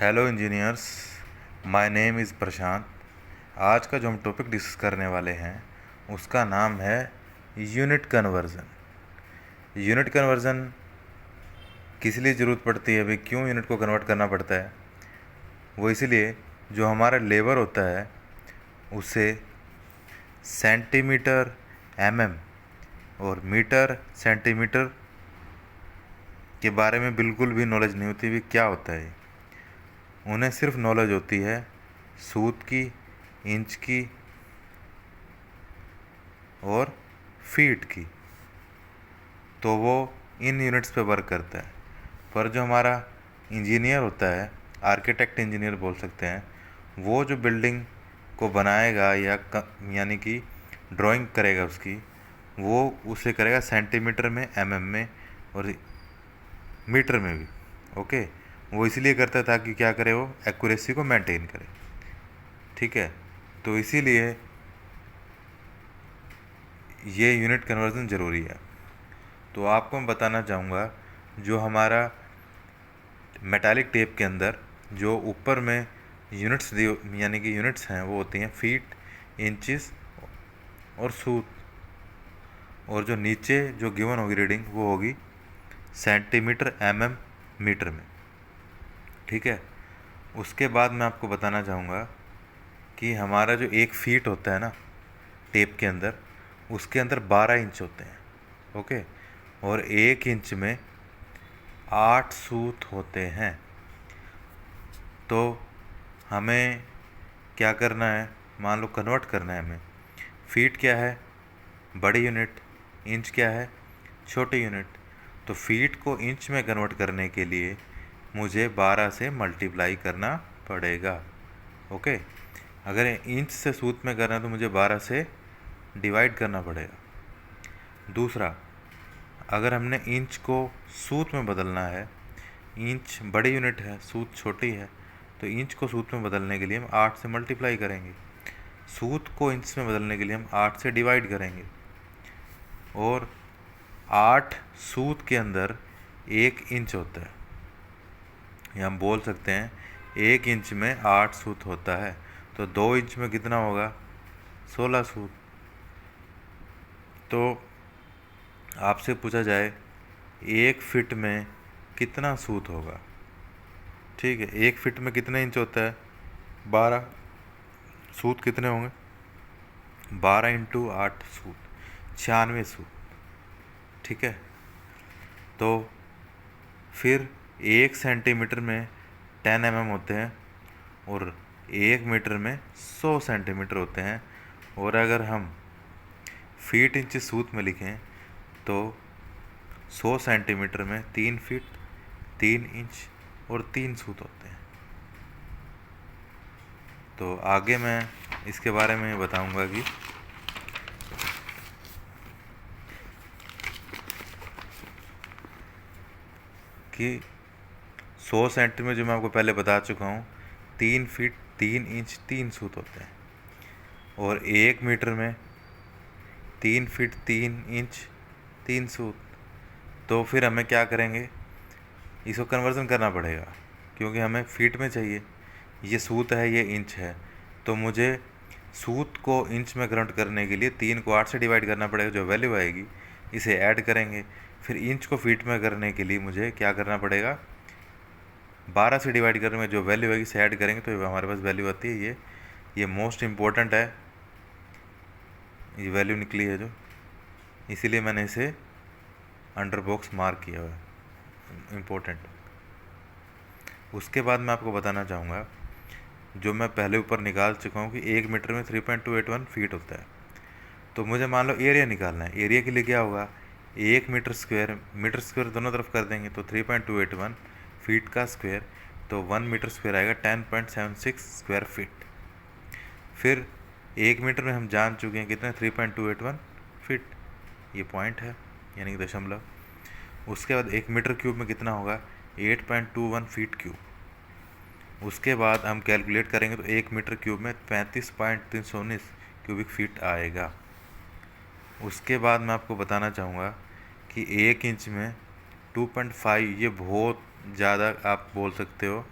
Hello engineers, my name is Prashant. आज का जो हम टॉपिक डिस्कस करने वाले हैं उसका नाम है यूनिट कन्वर्ज़न। यूनिट कन्वर्ज़न किस लिए ज़रूरत पड़ती है भाई, क्यों यूनिट को कन्वर्ट करना पड़ता है? वो इसीलिए जो हमारा लेबर होता है उसे सेंटीमीटर, एमएम और मीटर, सेंटीमीटर के बारे में बिल्कुल भी नॉलेज नहीं होती। भी क्या होता है, उन्हें सिर्फ नॉलेज होती है सूत की, इंच की और फीट की। तो वो इन यूनिट्स पे वर्क करता है। पर जो हमारा इंजीनियर होता है, आर्किटेक्ट इंजीनियर बोल सकते हैं, वो जो बिल्डिंग को बनाएगा या यानी कि ड्राइंग करेगा उसकी, वो उसे करेगा सेंटीमीटर में, एमएम में और मीटर में भी। ओके, वो इसलिए करता है ताकि क्या करे, वो एक्यूरेसी को मेंटेन करे। ठीक है, तो इसीलिए ये यूनिट कन्वर्जन ज़रूरी है। तो आपको मैं बताना चाहूँगा, जो हमारा मेटालिक टेप के अंदर जो ऊपर में यूनिट्स यानी कि यूनिट्स हैं वो होती हैं फीट, इंचेस और सूत। और जो नीचे जो गिवन होगी रीडिंग वो होगी सेंटीमीटर, एमएम, मीटर में। ठीक है, उसके बाद मैं आपको बताना चाहूँगा कि हमारा जो एक फीट होता है ना टेप के अंदर, उसके अंदर 12 इंच होते हैं। ओके, और एक इंच में 8 सूत होते हैं। तो हमें क्या करना है, मान लो कन्वर्ट करना है हमें। फीट क्या है, बड़ी यूनिट। इंच क्या है, छोटी यूनिट। तो फीट को इंच में कन्वर्ट करने के लिए मुझे 12 से मल्टीप्लाई करना पड़ेगा। ओके, अगर इंच से सूत में करना है तो मुझे 12 से डिवाइड करना पड़ेगा। दूसरा, अगर हमने इंच को सूत में बदलना है, इंच बड़ी यूनिट है, सूत छोटी है, तो इंच को सूत में बदलने के लिए हम 8 से मल्टीप्लाई करेंगे। सूत को इंच में बदलने के लिए हम 8 से डिवाइड करेंगे। और 8 सूत के अंदर 1 इंच होता है, या हम बोल सकते हैं 1 इंच में 8 सूत होता है। तो 2 इंच में कितना होगा, 16 सूत। तो आपसे पूछा जाए 1 फिट में कितना सूत होगा? ठीक है, 1 फिट में कितने इंच होता है, 12। सूत कितने होंगे, 12 इंटू 8 सूत, 96 सूत। ठीक है, तो फिर 1 सेंटीमीटर में 10 mm होते हैं और 1 मीटर में 100 सेंटीमीटर होते हैं। और अगर हम फीट इंच सूत में लिखें तो 100 सेंटीमीटर में 3 फीट, 3 इंच और 3 सूत होते हैं। तो आगे मैं इसके बारे में बताऊंगा कि 100 सेंटीमीटर जो मैं आपको पहले बता चुका हूँ, 3 फीट, 3 इंच, 3 सूत होते हैं। और 1 मीटर में 3 फीट, 3 इंच, 3 सूत। तो फिर हमें क्या करेंगे, इसको कन्वर्जन करना पड़ेगा क्योंकि हमें फीट में चाहिए। ये सूत है, ये इंच है, तो मुझे सूत को इंच में कन्वर्ट करने के लिए 3 को 8 से डिवाइड करना पड़ेगा, जो वैल्यू आएगी इसे ऐड करेंगे। फिर इंच को फीट में करने के लिए मुझे क्या करना पड़ेगा, 12 से डिवाइड करने में जो वैल्यू आएगी इसे ऐड करेंगे, तो हमारे पास वैल्यू आती है ये मोस्ट इम्पोर्टेंट है, ये वैल्यू निकली है जो, इसीलिए मैंने इसे अंडर बॉक्स मार्क किया हुआ है, इम्पोर्टेंट। उसके बाद मैं आपको बताना चाहूँगा, जो मैं पहले ऊपर निकाल चुका हूँ कि 1 मीटर में 3.281 फीट होता है। तो मुझे मान लो एरिया निकालना है। एरिया के लिए क्या होगा, 1 मीटर स्क्वायर दोनों तरफ कर देंगे तो 3.281 फीट का स्क्वायर, तो 1 मीटर स्क्वायर आएगा 10.76 स्क्वायर फीट। फिर 1 मीटर में हम जान चुके हैं कितना, 3.281 फीट, ये पॉइंट है यानी कि दशमलव। उसके बाद 1 मीटर क्यूब में कितना होगा, 8.21 फीट क्यूब। उसके बाद हम कैलकुलेट करेंगे तो 1 मीटर क्यूब में 35.319 क्यूबिक फीट आएगा। उसके बाद मैं आपको बताना चाहूँगा कि 1 इंच में 2.5, ये बहुत ज़्यादा आप बोल सकते हो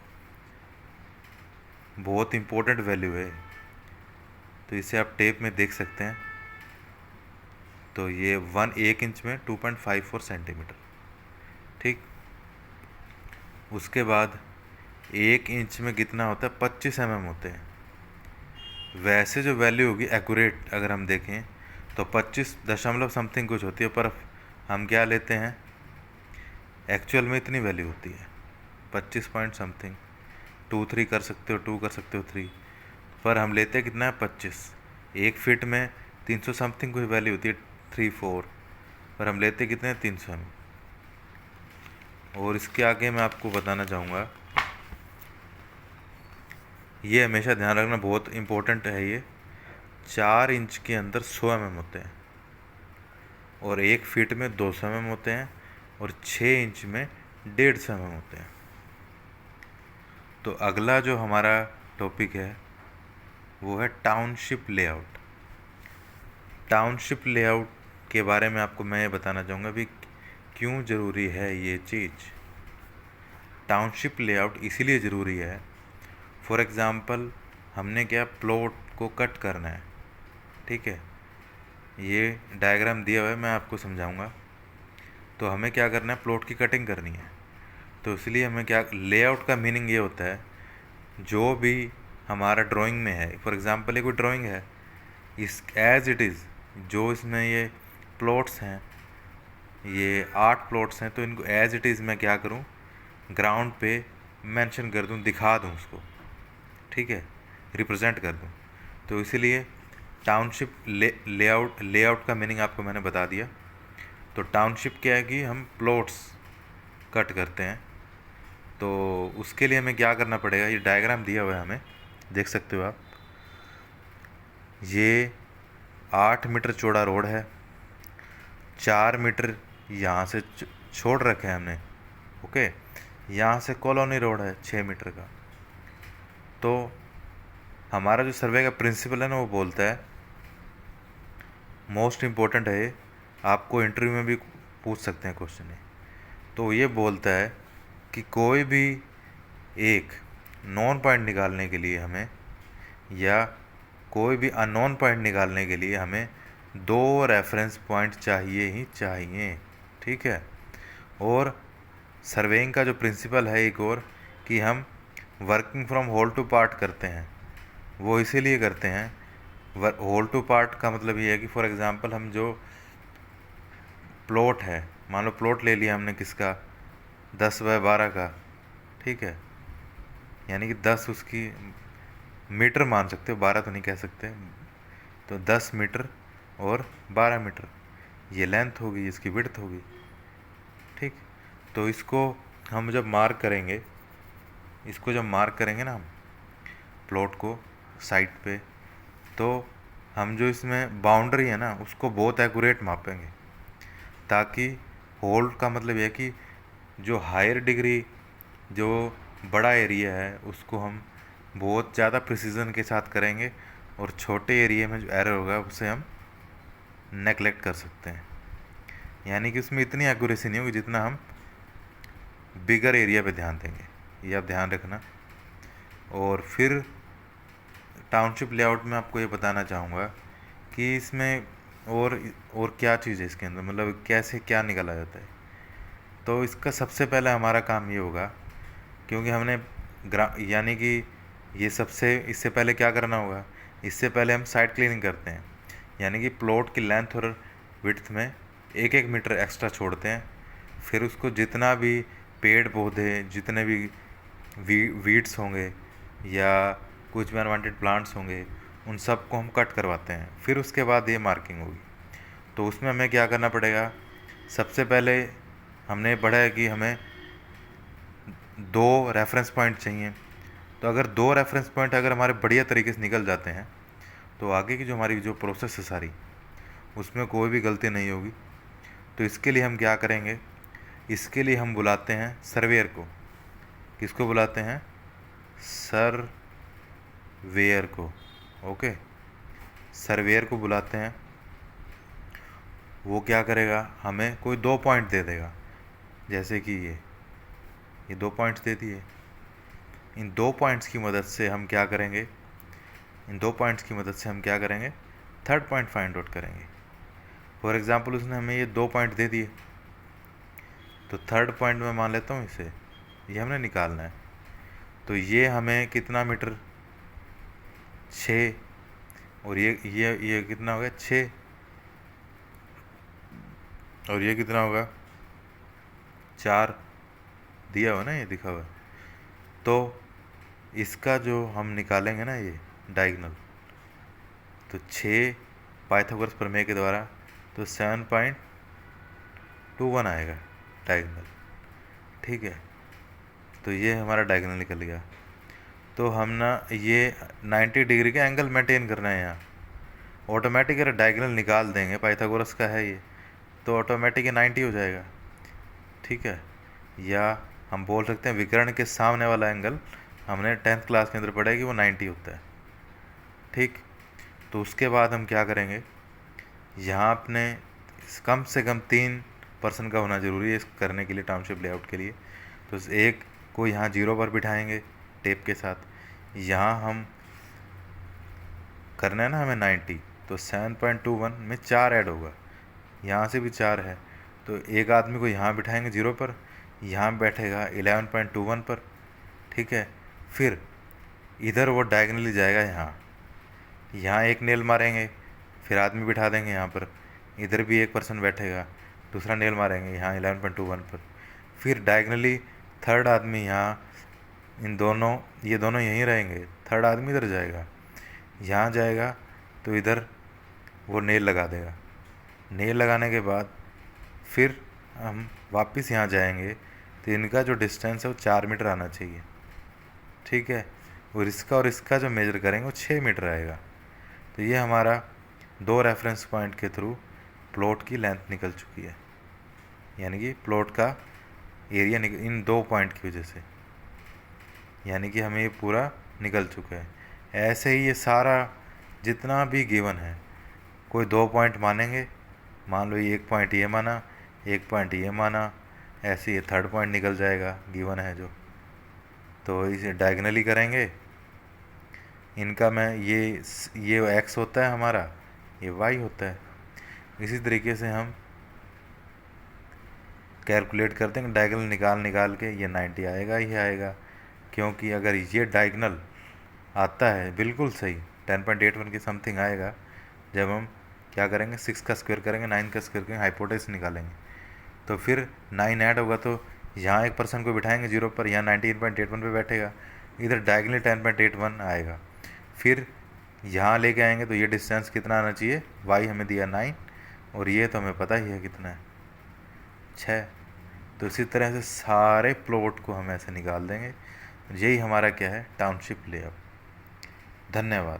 बहुत इम्पोर्टेंट वैल्यू है। तो इसे आप टेप में देख सकते हैं। तो ये 1 इंच में 2.54 सेंटीमीटर। ठीक, उसके बाद 1 इंच में कितना होता है, 25 mm होते हैं। वैसे जो वैल्यू होगी एक्यूरेट अगर हम देखें तो 25 दशमलव समथिंग कुछ होती है, पर हम क्या लेते हैं, एक्चुअल में इतनी वैल्यू होती है 25 पॉइंट समथिंग। 2 3 कर सकते हो, 2 कर सकते हो, 3, पर हम लेते हैं कितना है, 25। 1 फीट में 300 समथिंग कोई वैल्यू होती है, 3 4, पर हम लेते कितने हैं, 300 mm। और इसके आगे मैं आपको बताना चाहूँगा, ये हमेशा ध्यान रखना, बहुत इम्पोर्टेंट है ये। 4 इंच के अंदर 100 mm होते हैं, और 1 फीट में 200 mm होते हैं, और 6 इंच में 150 mm होते हैं। तो अगला जो हमारा टॉपिक है वो है टाउनशिप लेआउट। टाउनशिप लेआउट के बारे में आपको मैं ये बताना चाहूँगा भी क्यों ज़रूरी है ये चीज़। टाउनशिप लेआउट इसीलिए ज़रूरी है, फॉर एग्ज़ाम्पल हमने क्या, प्लॉट को कट करना है। ठीक है, ये डायग्राम दिया हुआ है, मैं आपको समझाऊंगा। तो हमें क्या करना है, प्लॉट की कटिंग करनी है। तो इसलिए हमें क्या, लेआउट का मीनिंग ये होता है, जो भी हमारा ड्राइंग में है, फॉर एग्ज़ाम्पल ये कोई ड्राइंग है, इस एज इट इज़ जो इसमें ये प्लॉट्स हैं, ये 8 प्लॉट्स हैं, तो इनको एज इट इज़ मैं क्या करूँ, ग्राउंड पे मेंशन कर दूँ, दिखा दूँ उसको। ठीक है, रिप्रेजेंट कर दूँ। तो इसीलिए टाउनशिप लेआउट का मीनिंग आपको मैंने बता दिया। तो टाउनशिप क्या है कि हम प्लॉट्स कट करते हैं। तो उसके लिए हमें क्या करना पड़ेगा, ये डायग्राम दिया हुआ है हमें, देख सकते हो आप। ये 8 मीटर चौड़ा रोड है, 4 मीटर यहाँ से छोड़ रखे हैं हमने। ओके, यहाँ से कॉलोनी रोड है 6 मीटर का। तो हमारा जो सर्वे का प्रिंसिपल है ना, वो बोलता है, मोस्ट इम्पोर्टेंट है ये, आपको इंटरव्यू में भी पूछ सकते हैं क्वेश्चन है। तो ये बोलता है कि कोई भी एक नॉन पॉइंट निकालने के लिए हमें, या कोई भी अननोन पॉइंट निकालने के लिए हमें 2 रेफरेंस पॉइंट चाहिए ही चाहिए। ठीक है, और सर्वेइंग का जो प्रिंसिपल है एक और, कि हम working from whole to part करते हैं, वो इसीलिए करते हैं। होल टू पार्ट का मतलब ये है कि फॉर एग्ज़ाम्पल हम जो प्लॉट है, मान लो प्लॉट ले लिया हमने किसका, 10 बाय 12 का। ठीक है, यानी कि 10 उसकी मीटर मान सकते हो, 12 तो नहीं कह सकते। तो 10 मीटर और 12 मीटर, ये लेंथ होगी, इसकी विड्थ होगी। ठीक, तो इसको हम जब मार्क करेंगे, इसको जब मार्क करेंगे ना हम प्लॉट को साइट पे, तो हम जो इसमें बाउंड्री है ना, उसको बहुत एक्यूरेट मापेंगे, ताकि होल का मतलब यह है कि जो हायर डिग्री, जो बड़ा एरिया है, उसको हम बहुत ज़्यादा प्रिसीजन के साथ करेंगे, और छोटे एरिया में जो एरर होगा उसे हम नेगलेक्ट कर सकते हैं। यानी कि उसमें इतनी एक्यूरेसी नहीं होगी जितना हम बिगर एरिया पे ध्यान देंगे, ये आप ध्यान रखना। और फिर टाउनशिप लेआउट में आपको ये बताना चाहूँगा कि इसमें और क्या चीज़ है इसके अंदर, मतलब कैसे क्या निकाला जाता है। तो इसका सबसे पहले हमारा काम ये होगा, क्योंकि हमने यानी कि ये सबसे, इससे पहले क्या करना होगा, इससे पहले हम साइड क्लीनिंग करते हैं, यानी कि प्लॉट की लेंथ और विड्थ में 1 मीटर एक्स्ट्रा छोड़ते हैं। फिर उसको जितना भी पेड़ पौधे, जितने भी वीड्स होंगे या कुछ भी अनवांटेड प्लांट्स होंगे, उन सब को हम कट करवाते हैं। फिर उसके बाद ये मार्किंग होगी। तो उसमें हमें क्या करना पड़ेगा, सबसे पहले हमने पढ़ा है कि हमें 2 रेफरेंस पॉइंट चाहिए। तो अगर 2 रेफरेंस पॉइंट अगर हमारे बढ़िया तरीके से निकल जाते हैं, तो आगे की जो हमारी जो प्रोसेस है सारी, उसमें कोई भी गलती नहीं होगी। तो इसके लिए हम क्या करेंगे, इसके लिए हम बुलाते हैं सर्वेयर को। किसको बुलाते हैं, सर्वेयर को। ओके, सर्वेयर को बुलाते हैं। वो क्या करेगा, हमें कोई 2 पॉइंट दे देगा, जैसे कि ये 2 पॉइंट्स दे दिए। इन दो पॉइंट्स की मदद से हम क्या करेंगे, थर्ड पॉइंट फाइंड आउट करेंगे। फॉर एग्जांपल उसने हमें ये दो पॉइंट दे दिए, तो थर्ड पॉइंट मैं मान लेता हूँ इसे, ये हमने निकालना है। तो ये हमें कितना मीटर, 6, और ये कितना होगा 6, और ये कितना होगा 4, दिया हुआ ना, ये दिखा हुआ है। तो इसका जो हम निकालेंगे ना ये डायगोनल, तो 6 पाइथागोरस प्रमेय के द्वारा तो 7.21 आएगा डायगोनल। ठीक है, तो ये हमारा डायगोनल निकल गया। तो हम ना ये 90 डिग्री का एंगल मेंटेन करना है यहाँ। ऑटोमेटिक अगर डायगोनल निकाल देंगे, पाइथागोरस का है ये, तो ऑटोमेटिक 90 हो जाएगा। ठीक है, या हम बोल सकते हैं विकर्ण के सामने वाला एंगल, हमने 10th क्लास के अंदर पढ़ा है कि वो 90 होता है। ठीक, तो उसके बाद हम क्या करेंगे, यहाँ अपने कम से कम 3 पर्सन का होना ज़रूरी है इस करने के लिए, टाउनशिप लेआउट के लिए। तो एक को यहाँ 0 पर बिठाएंगे टेप के साथ, यहाँ हम करना है ना हमें 90, तो 7.21 में 4 ऐड होगा, यहाँ से भी 4 है, तो एक आदमी को यहाँ बिठाएंगे 0 पर, यहाँ बैठेगा 11.21 पर। ठीक है, फिर इधर वो डायगनली जाएगा, यहाँ एक नेल मारेंगे, फिर आदमी बिठा देंगे यहाँ पर, इधर भी एक पर्सन बैठेगा, दूसरा नेल मारेंगे यहाँ 11.21 पर, फिर डायगनली थर्ड आदमी यहाँ, ये दोनों यहीं रहेंगे, थर्ड आदमी इधर जाएगा, यहाँ जाएगा तो इधर वो नेल लगा देगा। नेल लगाने के बाद फिर हम वापस यहाँ जाएंगे, तो इनका जो डिस्टेंस है वो 4 मीटर आना चाहिए। ठीक है, और इसका जो मेजर करेंगे वो 6 मीटर आएगा। तो ये हमारा 2 रेफरेंस पॉइंट के थ्रू प्लॉट की लेंथ निकल चुकी है, यानी कि प्लॉट का एरिया इन 2 पॉइंट की वजह से, यानी कि हमें ये पूरा निकल चुका है। ऐसे ही ये सारा जितना भी गिवन है, कोई 2 पॉइंट मानेंगे, मान लो ये 1 पॉइंट ये माना, 1 पॉइंट ये माना, ऐसे ये थर्ड पॉइंट निकल जाएगा गिवन है जो। तो इसे डायगनली करेंगे, इनका मैं ये x होता है हमारा, ये y होता है। इसी तरीके से हम कैलकुलेट करते हैं, डायगनल निकाल के ये 90 आएगा ही आएगा, क्योंकि अगर ये डायगनल आता है बिल्कुल सही 10.81 के समथिंग आएगा, जब हम क्या करेंगे 6 का स्क्वायर करेंगे, 9 का स्क्वायर करेंगे, हाइपोटेनस निकालेंगे, तो फिर 9 ऐड होगा, तो यहाँ एक पर्सन को बिठाएंगे 0 पर, यहाँ 19.81 पे बैठेगा, इधर डायगनली 10.81 आएगा। फिर यहाँ लेके आएंगे तो ये डिस्टेंस कितना आना चाहिए, y हमें दिया 9, और ये तो हमें पता ही है कितना है 6। तो इसी तरह से सारे प्लॉट को हम ऐसे निकाल देंगे। यही हमारा क्या है, टाउनशिप लेआउट। धन्यवाद।